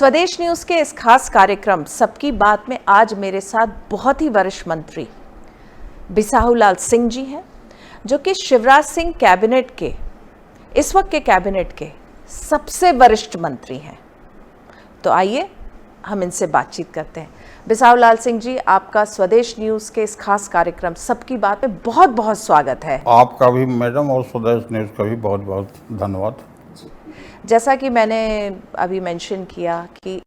स्वदेश न्यूज के इस खास कार्यक्रम सबकी बात में आज मेरे साथ बहुत ही वरिष्ठ मंत्री बिसाहूलाल सिंह जी हैं, जो कि शिवराज सिंह कैबिनेट के इस वक्त के कैबिनेट के सबसे वरिष्ठ मंत्री हैं। तो आइए हम इनसे बातचीत करते हैं। बिसाहूलाल सिंह जी, आपका स्वदेश न्यूज के इस खास कार्यक्रम सबकी बात में बहुत बहुत स्वागत है। आपका भी मैडम और स्वदेश न्यूज का भी बहुत बहुत धन्यवाद। जैसा कि मैंने अभी मेंशन किया कि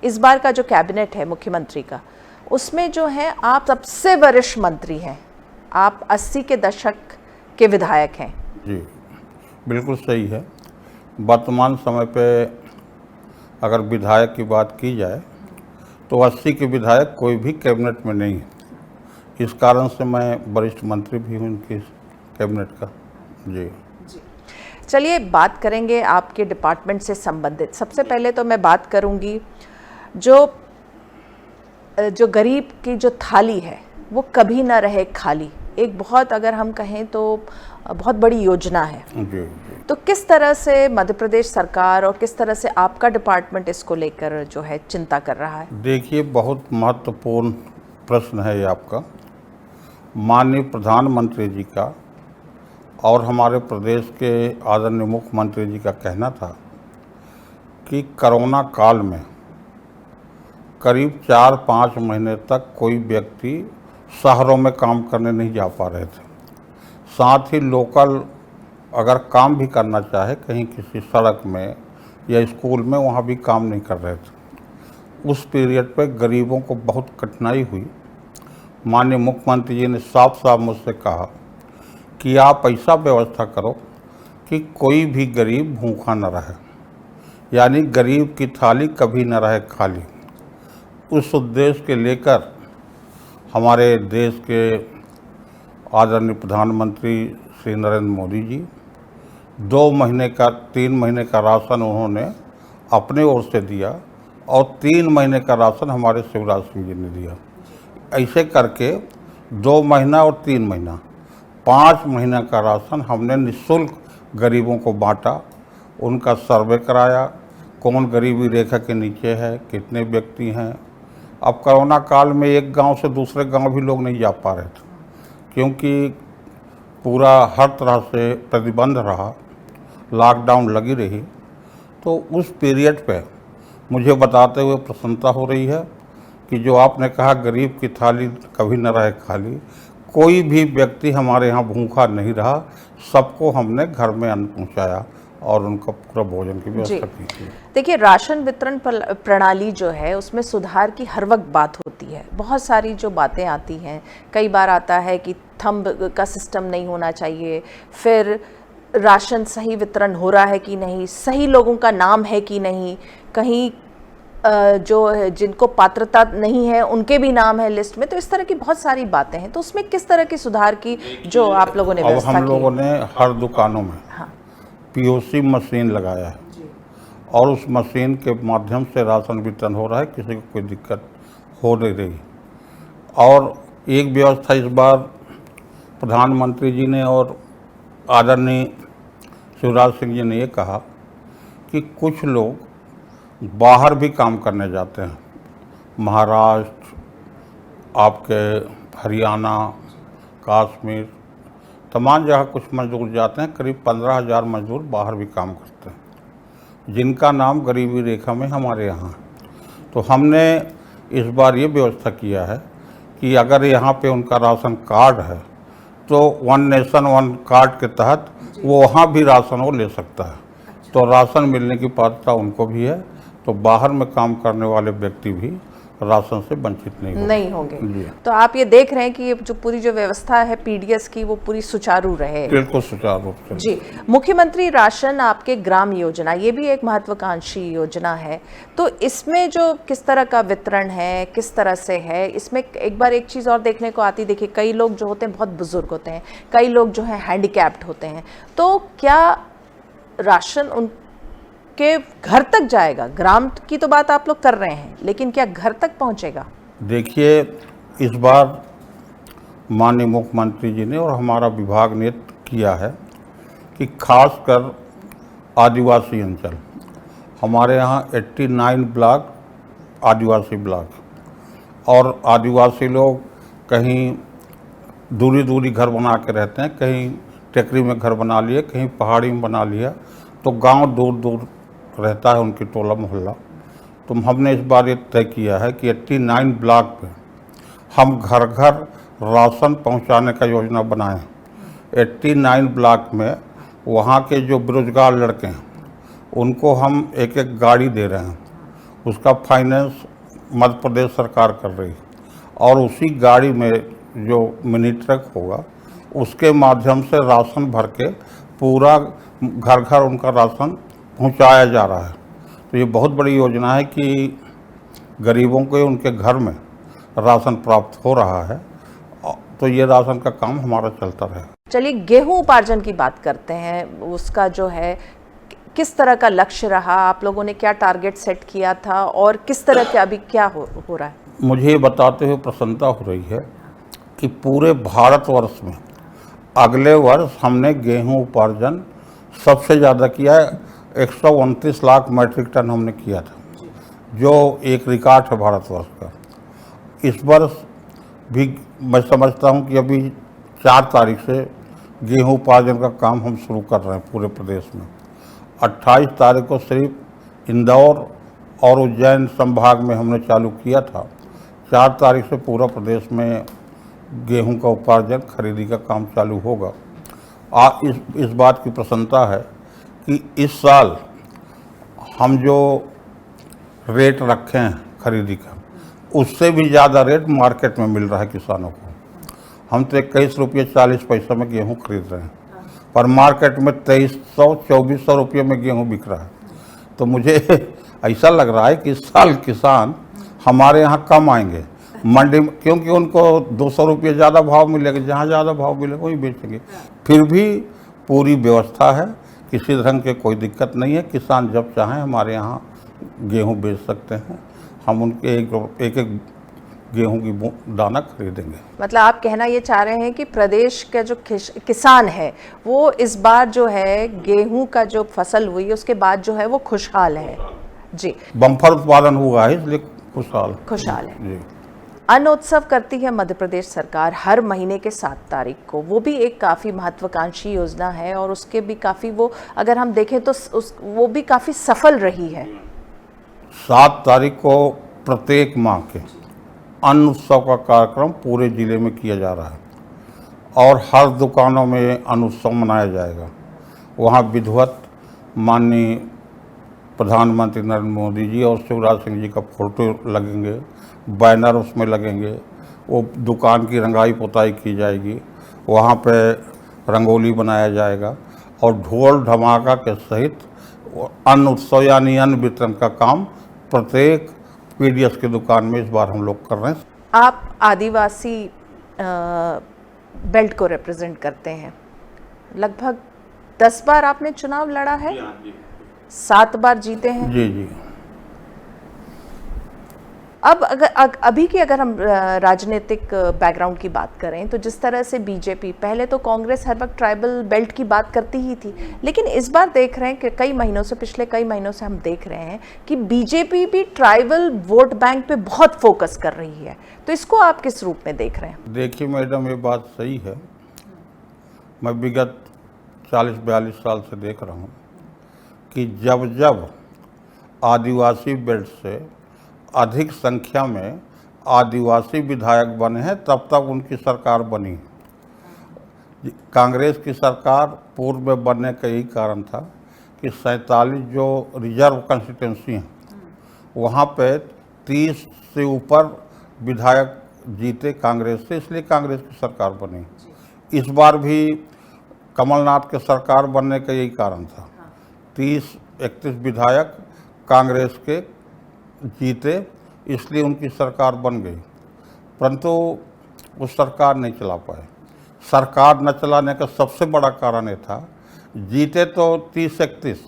इस बार का जो कैबिनेट है मुख्यमंत्री का, उसमें जो है आप सबसे वरिष्ठ मंत्री हैं। आप 80 के दशक के विधायक हैं। जी बिल्कुल सही है। वर्तमान समय पे अगर विधायक की बात की जाए तो 80 के विधायक कोई भी कैबिनेट में नहीं है। इस कारण से मैं वरिष्ठ मंत्री भी हूँ उनकी कैबिनेट का। जी चलिए बात करेंगे आपके डिपार्टमेंट से संबंधित। सबसे पहले तो मैं बात करूंगी जो गरीब की जो थाली है वो कभी ना रहे खाली, एक बहुत, अगर हम कहें तो बहुत बड़ी योजना है। जी। तो किस तरह से मध्य प्रदेश सरकार और किस तरह से आपका डिपार्टमेंट इसको लेकर जो है चिंता कर रहा है? देखिए, बहुत महत्वपूर्ण प्रश्न है ये आपका। माननीय प्रधानमंत्री जी का और हमारे प्रदेश के आदरणीय मुख्यमंत्री जी का कहना था कि कोरोना काल में करीब 4-5 महीने तक कोई व्यक्ति शहरों में काम करने नहीं जा पा रहे थे। साथ ही लोकल अगर काम भी करना चाहे कहीं किसी सड़क में या स्कूल में, वहाँ भी काम नहीं कर रहे थे। उस पीरियड पे गरीबों को बहुत कठिनाई हुई। माननीय मुख्यमंत्री जी ने साफ साफ मुझसे कहा कि आप ऐसा व्यवस्था करो कि कोई भी गरीब भूखा न रहे, यानी गरीब की थाली कभी न रहे खाली। उस उद्देश्य के लेकर हमारे देश के आदरणीय प्रधानमंत्री श्री नरेंद्र मोदी जी 2 महीने का 3 महीने का राशन उन्होंने अपने ओर से दिया और 3 महीने का राशन हमारे शिवराज सिंह जी ने दिया। ऐसे करके 2 महीना और 3 महीना 5 महीना का राशन हमने निःशुल्क गरीबों को बांटा। उनका सर्वे कराया, कौन गरीबी रेखा के नीचे है, कितने व्यक्ति हैं। अब कोरोना काल में एक गांव से दूसरे गांव भी लोग नहीं जा पा रहे थे, क्योंकि पूरा हर तरह से प्रतिबंध रहा, लॉकडाउन लगी रही। तो उस पीरियड पे मुझे बताते हुए प्रसन्नता हो रही है कि जो आपने कहा गरीब की थाली कभी न रहे खाली, कोई भी व्यक्ति हमारे यहाँ भूखा नहीं रहा। सबको हमने घर में अन्न पहुँचाया और उनका पूरा भोजन की व्यवस्था की थी। देखिए, राशन वितरण प्रणाली जो है उसमें सुधार की हर वक्त बात होती है। बहुत सारी जो बातें आती हैं, कई बार आता है कि थंब का सिस्टम नहीं होना चाहिए, फिर राशन सही वितरण हो रहा है कि नहीं, सही लोगों का नाम है कि नहीं, कहीं जो जिनको पात्रता नहीं है उनके भी नाम है लिस्ट में। तो इस तरह की बहुत सारी बातें हैं। तो उसमें किस तरह की सुधार की जो आप लोगों ने व्यवस्था की? हम लोगों ने हर दुकानों में पीओसी मशीन लगाया है और उस मशीन के माध्यम से राशन वितरण हो रहा है, किसी को कोई दिक्कत हो नहीं रही। और एक व्यवस्था इस बार प्रधानमंत्री जी ने और आदरणीय शिवराज सिंह जी ने ये कहा कि कुछ लोग बाहर भी काम करने जाते हैं, महाराष्ट्र, आपके हरियाणा, कश्मीर, तमाम जगह कुछ मजदूर जाते हैं। करीब 15,000 मजदूर बाहर भी काम करते हैं, जिनका नाम गरीबी रेखा में हमारे यहाँ है। तो हमने इस बार ये व्यवस्था किया है कि अगर यहाँ पे उनका राशन कार्ड है तो 1 नेशन 1 कार्ड के तहत वो वहाँ भी राशन वो ले सकता है। तो राशन मिलने की पात्रता उनको भी है, तो बाहर में काम करने वाले व्यक्ति भी राशन से वंचित नहीं होंगे। तो आप ये देख रहे हैं कि ये जो पूरी जो व्यवस्था है पीडीएस की, वो पूरी सुचारू रहे। बिल्कुल सुचारू रूप से। जी। मुख्यमंत्री राशन आपके ग्राम योजना, ये भी एक महत्वाकांक्षी योजना है। तो इसमें जो किस तरह का वितरण है, किस तरह से है, इसमें एक बार एक चीज़ और देखने को आती, देखिए कई लोग जो होते हैं बहुत बुजुर्ग होते हैं, कई लोग जो है हैंडीकैप्ड होते हैं। तो क्या राशन उन के घर तक जाएगा? ग्राम की तो बात आप लोग कर रहे हैं, लेकिन क्या घर तक पहुंचेगा? देखिए, इस बार माननीय मुख्यमंत्री जी ने और हमारा विभाग ने किया है कि खासकर आदिवासी अंचल हमारे यहाँ 89 ब्लॉक आदिवासी ब्लॉक, और आदिवासी लोग कहीं दूरी दूरी घर बना के रहते हैं, कहीं टेकरी में घर बना लिए, कहीं पहाड़ी में बना लिया, तो गांव दूर दूर रहता है उनकी टोला मोहल्ला। तो हमने इस बार ये तय किया है कि 89 ब्लॉक पे हम घर घर राशन पहुंचाने का योजना बनाएं। 89 ब्लॉक में वहाँ के जो बेरोजगार लड़के हैं उनको हम एक एक गाड़ी दे रहे हैं, उसका फाइनेंस मध्य प्रदेश सरकार कर रही है, और उसी गाड़ी में जो मिनी ट्रक होगा उसके माध्यम से राशन भर के पूरा घर घर उनका राशन पहुंचाया जा रहा है। तो ये बहुत बड़ी योजना है कि गरीबों को उनके घर में राशन प्राप्त हो रहा है, तो ये राशन का काम हमारा चलता रहे। चलिए गेहूं उपार्जन की बात करते हैं, उसका जो है किस तरह का लक्ष्य रहा, आप लोगों ने क्या टारगेट सेट किया था और किस तरह के अभी क्या हो रहा है? मुझे ये बताते हुए प्रसन्नता हो रही है कि पूरे भारतवर्ष में अगले वर्ष हमने गेहूं उपार्जन सबसे ज़्यादा किया है। 129 लाख मैट्रिक टन हमने किया था, जो एक रिकॉर्ड है भारतवर्ष का। इस वर्ष भी मैं समझता हूं कि अभी 4 तारीख से गेहूं उपार्जन का काम हम शुरू कर रहे हैं पूरे प्रदेश में। 28 तारीख को सिर्फ इंदौर और उज्जैन संभाग में हमने चालू किया था। 4 तारीख से पूरा प्रदेश में गेहूं का उपार्जन खरीदी का काम चालू होगा। इस बात की प्रसन्नता है कि इस साल हम जो रेट रखे हैं खरीदी का, उससे भी ज़्यादा रेट मार्केट में मिल रहा है किसानों को। हम तो 21 रुपये 40 पैसा में गेहूं खरीद रहे हैं, पर मार्केट में 2300-2400 रुपये में गेहूं बिक रहा है। तो मुझे ऐसा लग रहा है कि इस साल किसान हमारे यहाँ कम आएंगे मंडी में, क्योंकि उनको 200 रुपये ज़्यादा भाव मिलेगा, जहाँ ज़्यादा भाव मिलेगा वहीं बेचेंगे। फिर भी पूरी व्यवस्था है, किसी तरह की कोई दिक्कत नहीं है। किसान जब चाहें हमारे यहाँ गेहूं बेच सकते हैं, हम उनके एक एक गेहूं की दाना खरीदेंगे। मतलब आप कहना ये चाह रहे हैं कि प्रदेश का जो किसान है वो इस बार जो है गेहूं का जो फसल हुई उसके बाद जो है वो खुशहाल है? जी, बम्पर उत्पादन हुआ है इसलिए खुशहाल है जी। अन्न उत्सव करती है मध्य प्रदेश सरकार हर महीने के 7 तारीख को, वो भी एक काफ़ी महत्वाकांक्षी योजना है और उसके भी काफ़ी वो अगर हम देखें तो वो भी काफ़ी सफल रही है। 7 तारीख को प्रत्येक माह के अन्न उत्सव का कार्यक्रम पूरे जिले में किया जा रहा है और हर दुकानों में अन्न उत्सव मनाया जाएगा। वहाँ विधिवत माननीय प्रधानमंत्री नरेंद्र मोदी जी और शिवराज सिंह जी का फोटो लगेंगे, बैनर उसमें लगेंगे, वो दुकान की रंगाई पुताई की जाएगी, वहाँ पे रंगोली बनाया जाएगा और ढोल धमाका के सहित अन्न उत्सव यानी अन्न वितरण का काम प्रत्येक पीडीएस की दुकान में इस बार हम लोग कर रहे हैं। आप आदिवासी बेल्ट को रिप्रेजेंट करते हैं, लगभग 10 बार आपने चुनाव लड़ा है, 7 बार जीते हैं। जी जी। अब अगर हम राजनीतिक बैकग्राउंड की बात करें तो जिस तरह से बीजेपी, पहले तो कांग्रेस हर वक्त ट्राइबल बेल्ट की बात करती ही थी, लेकिन इस बार देख रहे हैं कि पिछले कई महीनों से हम देख रहे हैं कि बीजेपी भी ट्राइबल वोट बैंक पे बहुत फोकस कर रही है, तो इसको आप किस रूप में देख रहे हैं? देखिए मैडम, ये बात सही है। मैं विगत 40-42 साल से देख रहा हूँ कि जब जब आदिवासी बेल्ट से अधिक संख्या में आदिवासी विधायक बने हैं तब तक उनकी सरकार बनी। कांग्रेस की सरकार पूर्व में बनने का यही कारण था कि 47 जो रिजर्व कंस्टिट्यूंसी हैं वहाँ पे 30 से ऊपर विधायक जीते कांग्रेस से, इसलिए कांग्रेस की सरकार बनी। इस बार भी कमलनाथ के सरकार बनने का यही कारण था। 30-31 विधायक कांग्रेस के जीते, इसलिए उनकी सरकार बन गई, परंतु वो सरकार नहीं चला पाए। सरकार न चलाने का सबसे बड़ा कारण ये था, जीते तो 30-31,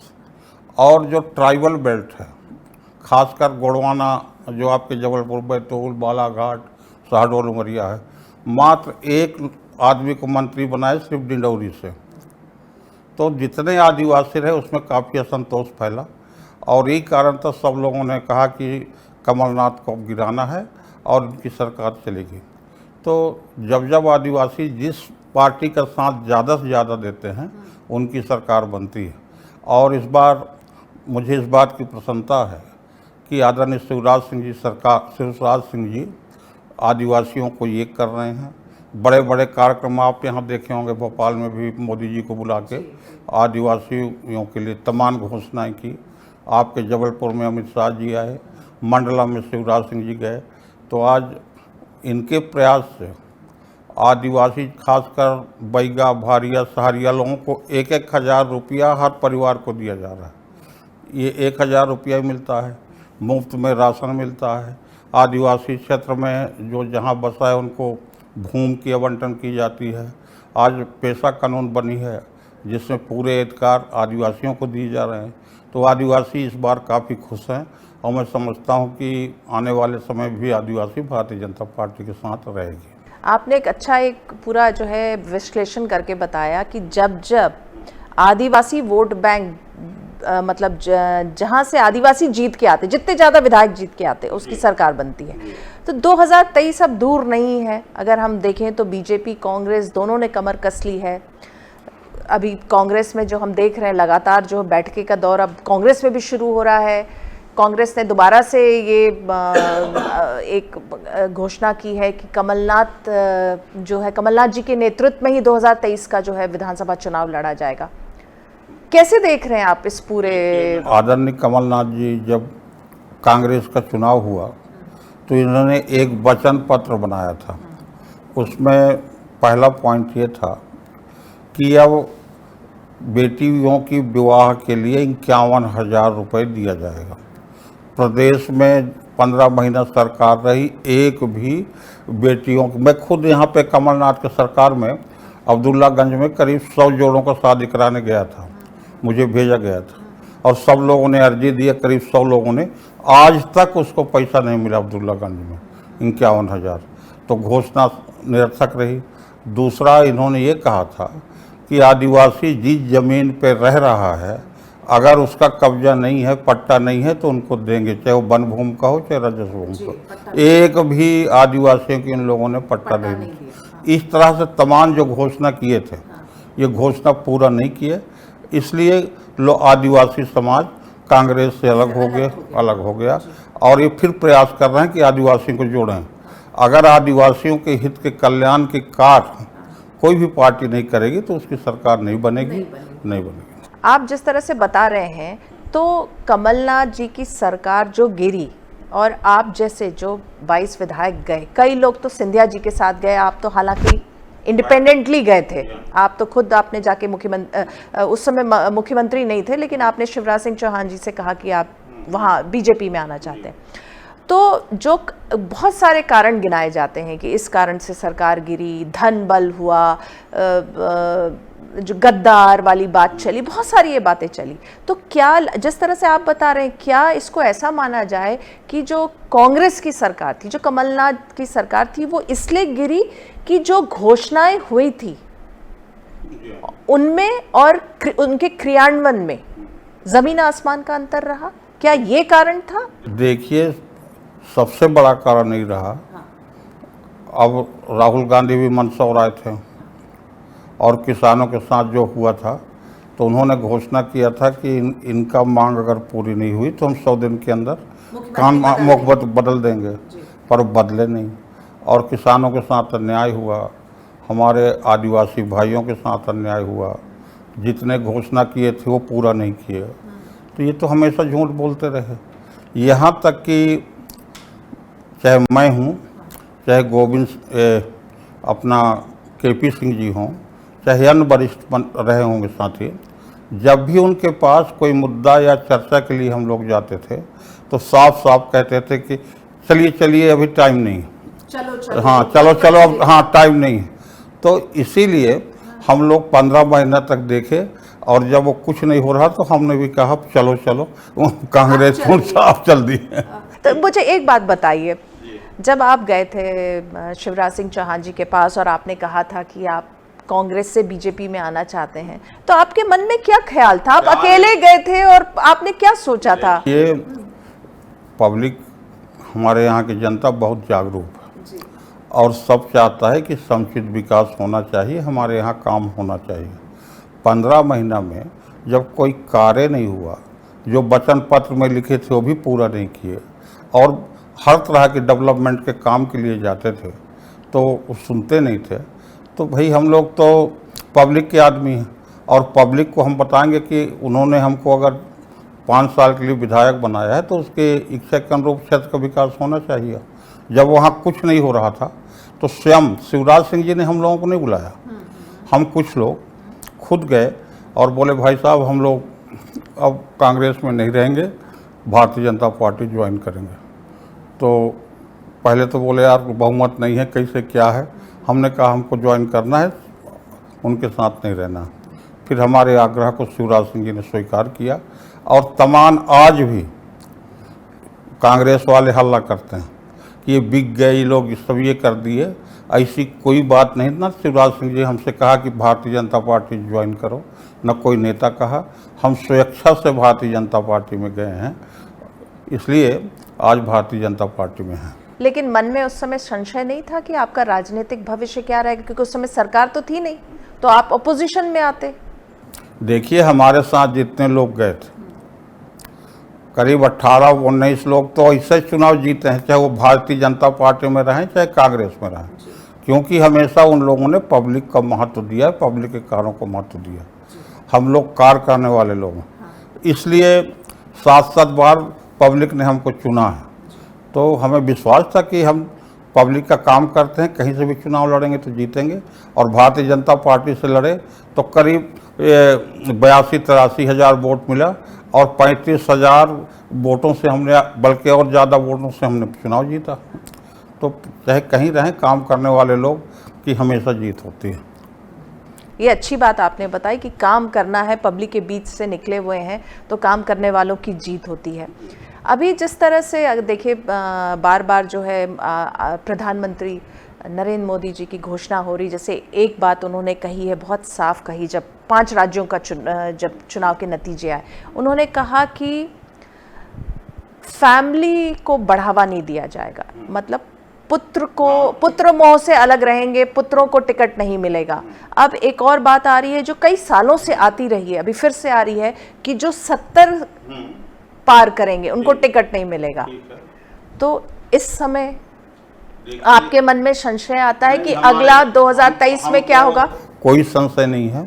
और जो ट्राइबल बेल्ट है, खासकर गोंडवाना जो आपके जबलपुर, बैतूल, बालाघाट, शहडोल, उमरिया है, मात्र एक आदमी को मंत्री बनाए सिर्फ डिंडौरी से। तो जितने आदिवासी रहे उसमें काफ़ी असंतोष फैला और यही कारण था सब लोगों ने कहा कि कमलनाथ को अब गिराना है और उनकी सरकार चलेगी। तो जब जब आदिवासी जिस पार्टी का साथ ज़्यादा से ज़्यादा देते हैं उनकी सरकार बनती है। और इस बार मुझे इस बात की प्रसन्नता है कि आदरणीय शिवराज सिंह जी आदिवासियों को एक कर रहे हैं। बड़े बड़े कार्यक्रम आप यहाँ देखे होंगे, भोपाल में भी मोदी जी को बुला के आदिवासियों के लिए तमाम घोषणाएं की। आपके जबलपुर में अमित शाह जी आए, मंडला में शिवराज सिंह जी गए। तो आज इनके प्रयास से आदिवासी खासकर बैगा, भारिया, सहारिया लोगों को 1,000 रुपया हर परिवार को दिया जा रहा है। ये 1,000 रुपया मिलता है, मुफ्त में राशन मिलता है। आदिवासी क्षेत्र में जो जहाँ बसा है उनको भूमि की आवंटन की जाती है। आज पेशा कानून बनी है जिसमें पूरे अधिकार आदिवासियों को दिए जा रहे हैं। तो आदिवासी इस बार काफ़ी खुश हैं और मैं समझता हूं कि आने वाले समय भी आदिवासी भारतीय जनता पार्टी के साथ रहेगी। आपने एक पूरा जो है विश्लेषण करके बताया कि जब जब आदिवासी वोट बैंक मतलब जहां से आदिवासी जीत के आते, जितने ज़्यादा विधायक जीत के आते उसकी सरकार बनती है। तो 2023 अब दूर नहीं है। अगर हम देखें तो बीजेपी कांग्रेस दोनों ने कमर कस ली है। अभी कांग्रेस में जो हम देख रहे हैं लगातार जो बैठके का दौर अब कांग्रेस में भी शुरू हो रहा है। कांग्रेस ने दोबारा से ये एक घोषणा की है कि कमलनाथ जी के नेतृत्व में ही 2023 का जो है विधानसभा चुनाव लड़ा जाएगा। कैसे देख रहे हैं आप इस पूरे? आदरणीय कमलनाथ जी जब कांग्रेस का चुनाव हुआ तो इन्होंने एक वचन पत्र बनाया था। उसमें पहला पॉइंट ये था कि अब बेटियों की विवाह के लिए 51,000 रुपये दिया जाएगा। प्रदेश में 15 महीना सरकार रही, एक भी बेटियों को, मैं खुद यहाँ पे कमलनाथ के सरकार में अब्दुल्लागंज में करीब 100 जोड़ों का शादी कराने गया था, मुझे भेजा गया था और सब लोगों ने अर्जी दी। करीब 100 लोगों ने, आज तक उसको पैसा नहीं मिला अब्दुल्लागंज में 51,000। तो घोषणा निरर्थक रही। दूसरा इन्होंने ये कहा था कि आदिवासी जिस जमीन पर रह रहा है अगर उसका कब्जा नहीं है, पट्टा नहीं है तो उनको देंगे, चाहे वो वन भूमि का हो चाहे राजस्व भूमि का। एक भी आदिवासियों की इन लोगों ने पट्टा नहीं दिया। इस तरह से तमाम जो घोषणा किए थे ये घोषणा पूरा नहीं किए। इसलिए आदिवासी समाज कांग्रेस से अलग हो गया और ये फिर प्रयास कर रहे हैं कि आदिवासियों को जोड़ें। अगर आदिवासियों के हित के कल्याण के कार्य कोई भी पार्टी नहीं करेगी तो उसकी सरकार नहीं बनेगी। आप जिस तरह से बता रहे हैं तो कमलनाथ जी की सरकार जो गिरी और आप जैसे जो 22 विधायक गए, कई लोग तो सिंधिया जी के साथ गए, आप तो हालांकि इंडिपेंडेंटली गए थे। आप तो खुद आपने जाके उस समय मुख्यमंत्री नहीं थे, लेकिन आपने शिवराज सिंह चौहान जी से कहा कि आप वहाँ बीजेपी में आना चाहते हैं। तो जो बहुत सारे कारण गिनाए जाते हैं कि इस कारण से सरकार गिरी, धन बल हुआ, जो गद्दार वाली बात चली, बहुत सारी ये बातें चली। तो क्या जिस तरह से आप बता रहे हैं, क्या इसको ऐसा माना जाए कि जो कांग्रेस की सरकार थी, जो कमलनाथ की सरकार थी, वो इसलिए गिरी कि जो घोषणाएं हुई थी उनमें और उनके क्रियान्वयन में जमीन आसमान का अंतर रहा? क्या ये कारण था? देखिए, सबसे बड़ा कारण नहीं रहा। अब राहुल गांधी भी मंदसौर आए थे और किसानों के साथ जो हुआ था तो उन्होंने घोषणा किया था कि इनका मांग अगर पूरी नहीं हुई तो हम 100 दिन के अंदर मुख्यमंत्री बदल देंगे, पर बदले नहीं। और किसानों के साथ अन्याय हुआ, हमारे आदिवासी भाइयों के साथ अन्याय हुआ। जितने घोषणा किए थे वो पूरा नहीं किए। तो ये तो हमेशा झूठ बोलते रहे। यहाँ तक कि चाहे मैं हूँ, चाहे अपना KP सिंह जी हों, चाहे अन्य वरिष्ठ रहे होंगे साथी, जब भी उनके पास कोई मुद्दा या चर्चा के लिए हम लोग जाते थे तो साफ साफ कहते थे कि चलिए अभी टाइम नहीं, चलो अब टाइम नहीं। तो इसीलिए हम लोग 15 महीना तक देखे और जब वो कुछ नहीं हो रहा तो हमने भी कहा चलो कांग्रेस साफ चल दी। तो मुझे एक बात बताइए, जब आप गए थे शिवराज सिंह चौहान जी के पास और आपने कहा था कि आप कांग्रेस से बीजेपी में आना चाहते हैं, तो आपके मन में क्या ख्याल था? आप अकेले गए थे और आपने क्या सोचा था? ये पब्लिक, हमारे यहाँ की जनता बहुत जागरूक है और सब चाहता है कि समुचित विकास होना चाहिए, हमारे यहाँ काम होना चाहिए। 15 महीना में जब कोई कार्य नहीं हुआ, जो वचन पत्र में लिखे थे वो भी पूरा नहीं किए और हर तरह के डेवलपमेंट के काम के लिए जाते थे तो वो सुनते नहीं थे, तो भाई हम लोग तो पब्लिक के आदमी हैं और पब्लिक को हम बताएंगे कि उन्होंने हमको अगर 5 साल के लिए विधायक बनाया है तो उसके इच्छा के अनुरूप क्षेत्र का विकास होना चाहिए। जब वहाँ कुछ नहीं हो रहा था तो स्वयं शिवराज सिंह जी ने हम लोगों को नहीं बुलाया, हम कुछ लोग खुद गए और बोले भाई साहब हम लोग अब कांग्रेस में नहीं रहेंगे, भारतीय जनता पार्टी ज्वाइन करेंगे। तो पहले तो बोले यार बहुमत नहीं है, कैसे क्या है। हमने कहा हमको ज्वाइन करना है, उनके साथ नहीं रहना। फिर हमारे आग्रह को शिवराज सिंह जी ने स्वीकार किया और तमाम आज भी कांग्रेस वाले हल्ला करते हैं कि ये बिक गए, ये लोग सब ये कर दिए। ऐसी कोई बात नहीं ना। शिवराज सिंह जी हमसे कहा कि भारतीय जनता पार्टी ज्वाइन करो, न कोई नेता कहा। हम स्वेच्छा से भारतीय जनता पार्टी में गए हैं, इसलिए आज भारतीय जनता पार्टी में हैं। लेकिन मन में उस समय संशय नहीं था कि आपका राजनीतिक भविष्य क्या रहेगा? क्योंकि उस समय सरकार तो थी नहीं, तो आप अपोजिशन में आते। देखिए हमारे साथ जितने लोग गए थे, करीब 18-19 लोग तो ऐसे चुनाव जीते हैं, चाहे वो भारतीय जनता पार्टी में रहें चाहे कांग्रेस में रहें, क्योंकि हमेशा उन लोगों ने पब्लिक का महत्व दिया है, पब्लिक के कार्यों को महत्व दिया। हम लोग कार्य करने वाले लोग हैं, इसलिए 7-7 बार पब्लिक ने हमको चुना है। तो हमें विश्वास था कि हम पब्लिक का काम करते हैं, कहीं से भी चुनाव लड़ेंगे तो जीतेंगे। और भारतीय जनता पार्टी से लड़े तो करीब 82-83 हज़ार वोट मिला और 35,000 वोटों से हमने, बल्कि और ज़्यादा वोटों से हमने चुनाव जीता। तो चाहे कहीं रहें, काम करने वाले लोग की हमेशा जीत होती है। ये अच्छी बात आपने बताई कि काम करना है, पब्लिक के बीच से निकले हुए हैं तो काम करने वालों की जीत होती है। अभी जिस तरह से देखिए बार बार जो है प्रधानमंत्री नरेंद्र मोदी जी की घोषणा हो रही, जैसे एक बात उन्होंने कही है, बहुत साफ कही, जब 5 राज्यों का जब चुनाव के नतीजे आए, उन्होंने कहा कि फैमिली को बढ़ावा नहीं दिया जाएगा, मतलब पुत्र मोह से अलग रहेंगे, पुत्रों को टिकट नहीं मिलेगा। अब एक और बात आ रही है जो कई सालों से आती रही है, अभी फिर से आ रही है कि जो 70 पार करेंगे उनको टिकट नहीं मिलेगा। तो इस समय आपके मन में संशय आता है कि अगला 2023 में क्या होगा? कोई संशय नहीं है।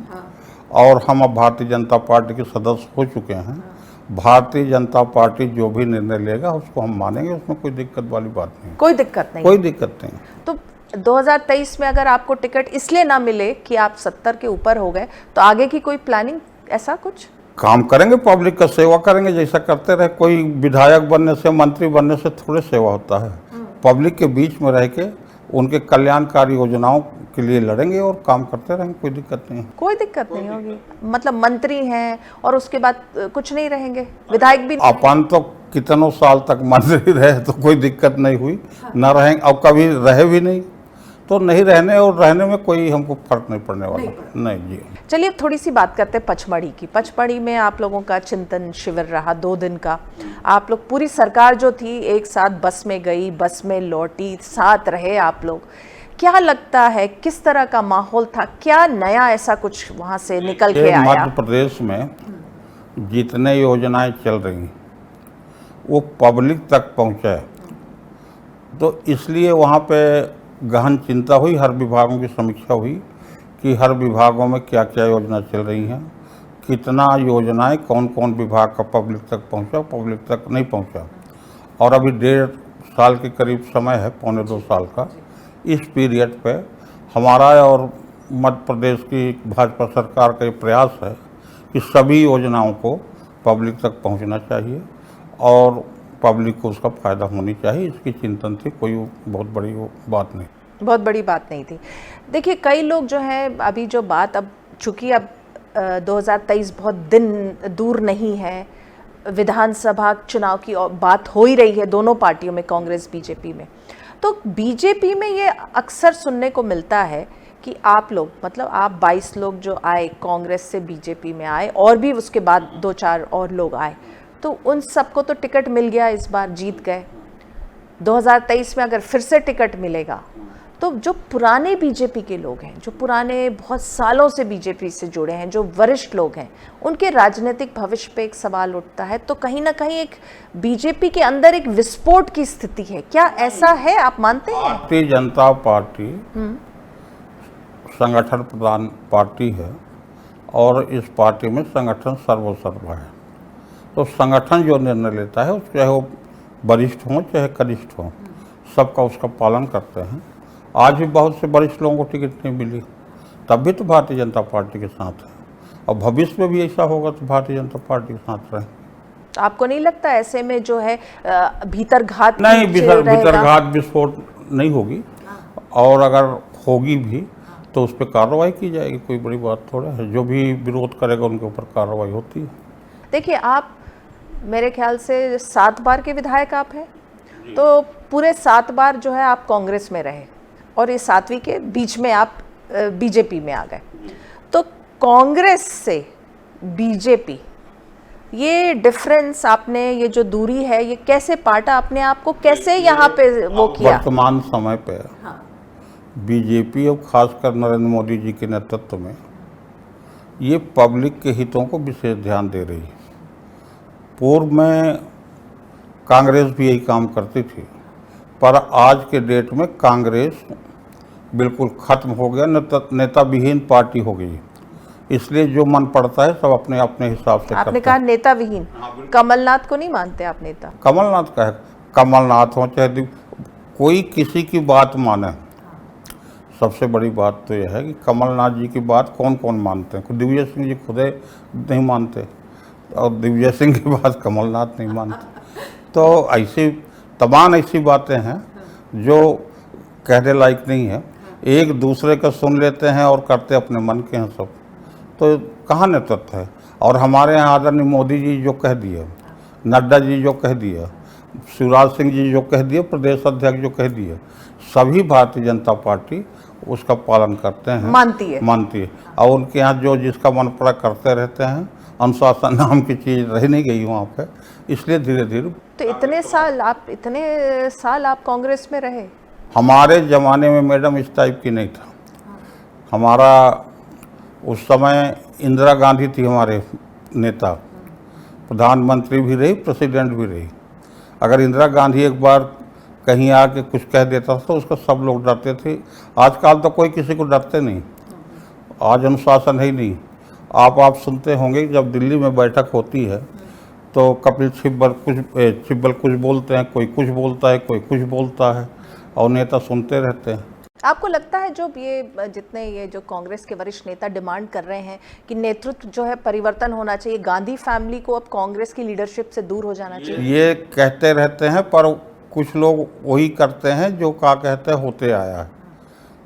और हम अब भारतीय जनता पार्टी के सदस्य हो चुके हैं। भारतीय जनता पार्टी जो भी निर्णय लेगा उसको हम मानेंगे, उसमें कोई दिक्कत वाली बात नहीं। कोई दिक्कत नहीं, कोई दिक्कत नहीं। तो 2023 में अगर आपको टिकट इसलिए ना मिले कि आप 70 के ऊपर हो गए, तो आगे की कोई प्लानिंग, ऐसा कुछ? काम करेंगे, पब्लिक का सेवा करेंगे जैसा करते रहे। कोई विधायक बनने से, मंत्री बनने से थोड़े सेवा होता है। पब्लिक के बीच में रह के उनके कल्याणकारी योजनाओं के लिए लड़ेंगे और काम करते रहेंगे, कोई दिक्कत नहीं। कोई दिक्कत नहीं होगी, मतलब मंत्री हैं और उसके बाद कुछ नहीं रहेंगे, विधायक भी? अपन तो कितनों साल तक मंत्री रहे तो कोई दिक्कत नहीं हुई, न रहेंगे और कभी रहे भी नहीं, तो नहीं रहने और रहने में कोई हमको फर्क नहीं पड़ने वाला। नहीं जी। चलिए अब थोड़ी सी बात करते हैं पचमढ़ी की। पचमढ़ी में आप लोगों का चिंतन शिविर रहा 2 दिन का। आप लोग, पूरी सरकार जो थी एक साथ बस में गई, बस में लौटी, साथ रहे आप लोग। क्या लगता है किस तरह का माहौल था? क्या नया ऐसा कुछ वहाँ से निकल के आया? मध्य प्रदेश में जितने योजनाएं चल रही वो पब्लिक तक पहुँचे, तो इसलिए वहाँ पे गहन चिंता हुई, हर विभागों की समीक्षा हुई कि हर विभागों में क्या क्या योजना चल रही हैं, कितना योजनाएं कौन कौन विभाग का पब्लिक तक पहुंचा, पब्लिक तक नहीं पहुंचा। और अभी 1.5 साल के करीब समय है, 1.25-2 साल का। इस पीरियड पे हमारा और मध्य प्रदेश की भाजपा सरकार का ये प्रयास है कि सभी योजनाओं को पब्लिक तक पहुंचना चाहिए और पब्लिक को उसका फ़ायदा होनी चाहिए। इसकी चिंतन थी, कोई बहुत बड़ी बात नहीं, बहुत बड़ी बात नहीं थी। देखिए कई लोग जो हैं, अभी जो बात, अब चूँकि अब 2023 बहुत दिन दूर नहीं है, विधानसभा चुनाव की बात हो ही रही है दोनों पार्टियों में, कांग्रेस बीजेपी में। तो बीजेपी में ये अक्सर सुनने को मिलता है कि आप लोग, मतलब आप 22 लोग जो आए कांग्रेस से बीजेपी में आए, और भी उसके बाद 2-4 और लोग आए, तो उन सबको तो टिकट मिल गया, इस बार जीत गए। 2023 में अगर फिर से टिकट मिलेगा तो जो पुराने बीजेपी के लोग हैं, जो पुराने बहुत सालों से बीजेपी से जुड़े हैं, जो वरिष्ठ लोग हैं, उनके राजनीतिक भविष्य पे एक सवाल उठता है। तो कहीं ना कहीं एक बीजेपी के अंदर एक विस्फोट की स्थिति है, क्या ऐसा है, आप मानते हैं? भारतीय जनता पार्टी संगठन प्रधान पार्टी है और इस पार्टी में संगठन सर्वसर्वा है। तो संगठन जो निर्णय लेता है, चाहे वो वरिष्ठ हों चाहे कनिष्ठ हों, सबका उसका पालन करते हैं। आज भी बहुत से वरिष्ठ लोगों को टिकट नहीं मिली, तब भी तो भारतीय जनता पार्टी के साथ है, और भविष्य में भी ऐसा होगा तो भारतीय जनता पार्टी के साथ रहें। तो आपको नहीं लगता ऐसे में जो है भीतरघात नहीं, भीतरघात विस्फोट नहीं होगी, और अगर होगी भी तो उस पर कार्रवाई की जाएगी, कोई बड़ी बात थोड़ा है। जो भी विरोध करेगा उनके ऊपर कार्रवाई होती है। देखिए, आप मेरे ख्याल से 7 बार के विधायक आप हैं, तो पूरे 7 बार जो है आप कांग्रेस में रहे, और ये 7वीं के बीच में आप बीजेपी में आ गए। तो कांग्रेस से बीजेपी, ये डिफरेंस आपने, ये जो दूरी है, ये कैसे पाटा अपने आप को, कैसे यहाँ पे वो किया? वर्तमान समय पे बीजेपी और खासकर नरेंद्र मोदी जी के नेतृत्व में ये पब्लिक के हितों को विशेष ध्यान दे रही है। पूर्व में कांग्रेस भी यही काम करती थी, पर आज के डेट में कांग्रेस बिल्कुल खत्म हो गया, नेता विहीन पार्टी हो गई। इसलिए जो मन पड़ता है सब अपने अपने हिसाब से आपने कहा नेता विहीन, कमलनाथ को नहीं मानते आप नेता? कमलनाथ का है, कमलनाथ हो चाहे कोई किसी की बात माने। सबसे बड़ी बात तो यह है कि कमलनाथ जी की बात कौन कौन मानते हैं। दिग्विजय सिंह जी खुद नहीं मानते, और दिग्विजय सिंह की बात कमलनाथ नहीं मानते। तो ऐसी तमाम ऐसी बातें हैं जो कहने लायक नहीं है, एक दूसरे का सुन लेते हैं और करते अपने मन के हैं सब। तो कहाँ नेतृत्व है? और हमारे यहाँ आदरणीय मोदी जी जो कह दिए, नड्डा जी जो कह दिया, शिवराज सिंह जी जो कह दिए, प्रदेश अध्यक्ष जो कह दिए, सभी भारतीय जनता पार्टी उसका पालन करते हैं, मानती है। और उनके यहाँ जो जिसका मन पड़ा करते रहते हैं। अनुशासन नाम की चीज़ रह नहीं गई वहाँ पे, इसलिए धीरे धीरे। तो इतने साल आप कांग्रेस में रहे? हमारे ज़माने में मैडम इस टाइप की नहीं था। हमारा उस समय इंदिरा गांधी थी हमारे नेता, प्रधानमंत्री भी रही, प्रेसिडेंट भी रही। अगर इंदिरा गांधी एक बार कहीं आके कुछ कह देता था तो उसका सब लोग डरते थे। आजकल तो कोई किसी को डरते नहीं, आज अनुशासन है ही नहीं। आप सुनते होंगे जब दिल्ली में बैठक होती है तो कपिल सिब्बल कुछ बोलते हैं, कोई कुछ बोलता है, कोई कुछ बोलता है, और नेता सुनते रहते हैं। आपको लगता है जो ये जो कांग्रेस के वरिष्ठ नेता डिमांड कर रहे हैं कि नेतृत्व जो है परिवर्तन होना चाहिए, गांधी फैमिली को अब कांग्रेस की लीडरशिप से दूर हो जाना चाहिए, ये कहते रहते हैं, पर कुछ लोग वही करते हैं जो क्या कहते हैं होते आया है।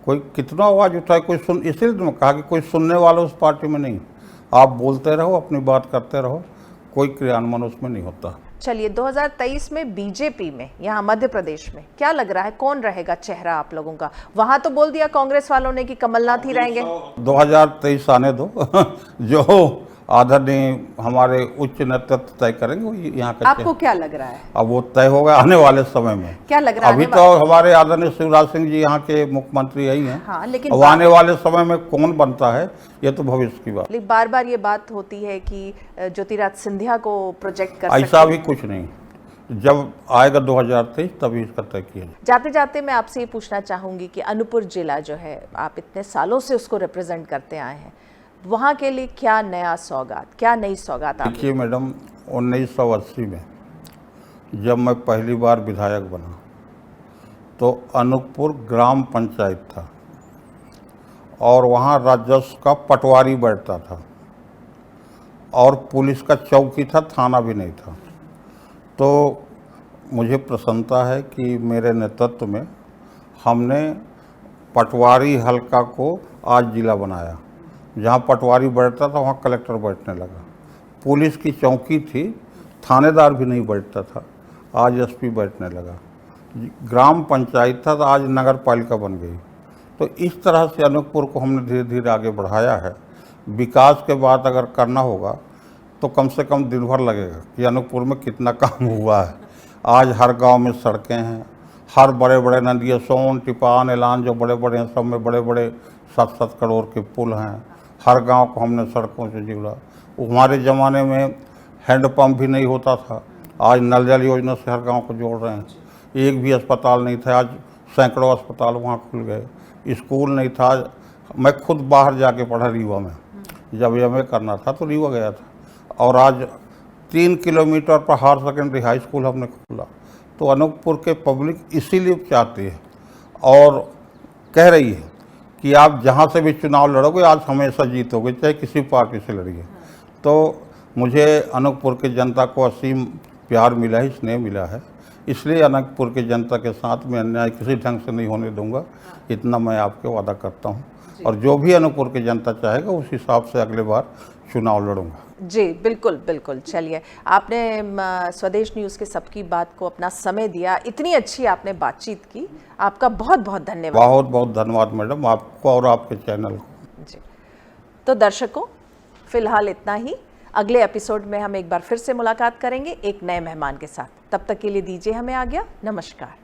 कोई कितना आवाज़ उठाए, कोई सुन, इसलिए तो कहा कि कोई सुनने वाला उस पार्टी में नहीं। आप बोलते रहो, अपनी बात करते रहो, कोई क्रियान्वयन उसमें नहीं होता। चलिए, 2023 में बीजेपी में, यहाँ मध्य प्रदेश में क्या लग रहा है, कौन रहेगा चेहरा आप लोगों का? वहां तो बोल दिया कांग्रेस वालों ने कि कमलनाथ ही रहेंगे। 2023 आने दो जो आदरणीय हमारे उच्च नेतृत्व तय करेंगे वो यहाँ का। आपको क्या लग रहा है? अब वो तय होगा आने वाले समय में। क्या लग रहा है? अभी तो हमारे आदरणीय शिवराज सिंह जी यहाँ के मुख्यमंत्री यही हैं। हाँ, लेकिन अब आने वाले समय में कौन बनता है ये तो भविष्य की बात। लेकिन बार बार ये बात होती है कि ज्योतिराज सिंधिया को प्रोजेक्ट कर सकते। ऐसा भी कुछ नहीं, जब आएगा 2023 तभी इसका तय किया। जाते जाते मैं आपसे ये पूछना चाहूंगी कि अनूपपुर जिला जो है, आप इतने सालों से उसको रिप्रेजेंट करते आए हैं, वहाँ के लिए क्या नया सौगात, क्या नई सौगात? देखिए मैडम, 1980 में जब मैं पहली बार विधायक बना तो अनूपपुर ग्राम पंचायत था और वहाँ राजस्व का पटवारी बैठता था और पुलिस का चौकी था, थाना भी नहीं था। तो मुझे प्रसन्नता है कि मेरे नेतृत्व में हमने पटवारी हलका को आज जिला बनाया। जहाँ पटवारी बैठता था वहाँ कलेक्टर बैठने लगा, पुलिस की चौकी थी, थानेदार भी नहीं बैठता था, आज एसपी बैठने लगा। ग्राम पंचायत था तो आज नगर पालिका बन गई। तो इस तरह से अनूपपुर को हमने धीरे धीरे आगे बढ़ाया है। विकास के बाद अगर करना होगा तो कम से कम दिन भर लगेगा कि अनूपपुर में कितना काम हुआ है। आज हर गांव में सड़कें हैं, हर बड़े बड़े नदियाँ, सोन, टिपान, एलान जो बड़े बड़े हैं, सब में बड़े बड़े 7-7 करोड़ के पुल हैं। हर गांव को हमने सड़कों से जोड़ा। हमारे ज़माने में हैंडपम्प भी नहीं होता था, आज नल जल योजना से हर गांव को जोड़ रहे हैं। एक भी अस्पताल नहीं था, आज सैकड़ों अस्पताल वहाँ खुल गए। स्कूल नहीं था, मैं खुद बाहर जाके पढ़ा रीवा में, जब एमए करना था तो रीवा गया था, और आज 3 किलोमीटर पर हायर सेकेंडरी हाई स्कूल हमने खोला। तो अनूपपुर के पब्लिक इसीलिए चाहती है और कह रही है कि आप जहाँ से भी चुनाव लड़ोगे आज हमेशा जीतोगे, चाहे किसी पार्टी से लड़िए। तो मुझे अनूपपुर की जनता को असीम प्यार मिला है, स्नेह मिला है, इसलिए अनूपपुर की जनता के साथ में अन्याय किसी ढंग से नहीं होने दूंगा, इतना मैं आपके वादा करता हूँ। और जो भी अनूपपुर की जनता चाहेगा उस हिसाब से अगले बार चुनाव लड़ूंगा। जी बिल्कुल बिल्कुल। चलिए, आपने स्वदेश न्यूज़ के सबकी बात को अपना समय दिया, इतनी अच्छी आपने बातचीत की, आपका बहुत बहुत धन्यवाद। बहुत बहुत धन्यवाद मैडम, आपको और आपके चैनल को। जी, तो दर्शकों फिलहाल इतना ही। अगले एपिसोड में हम एक बार फिर से मुलाकात करेंगे एक नए मेहमान के साथ। तब तक के लिए दीजिए हमें आज्ञा। नमस्कार।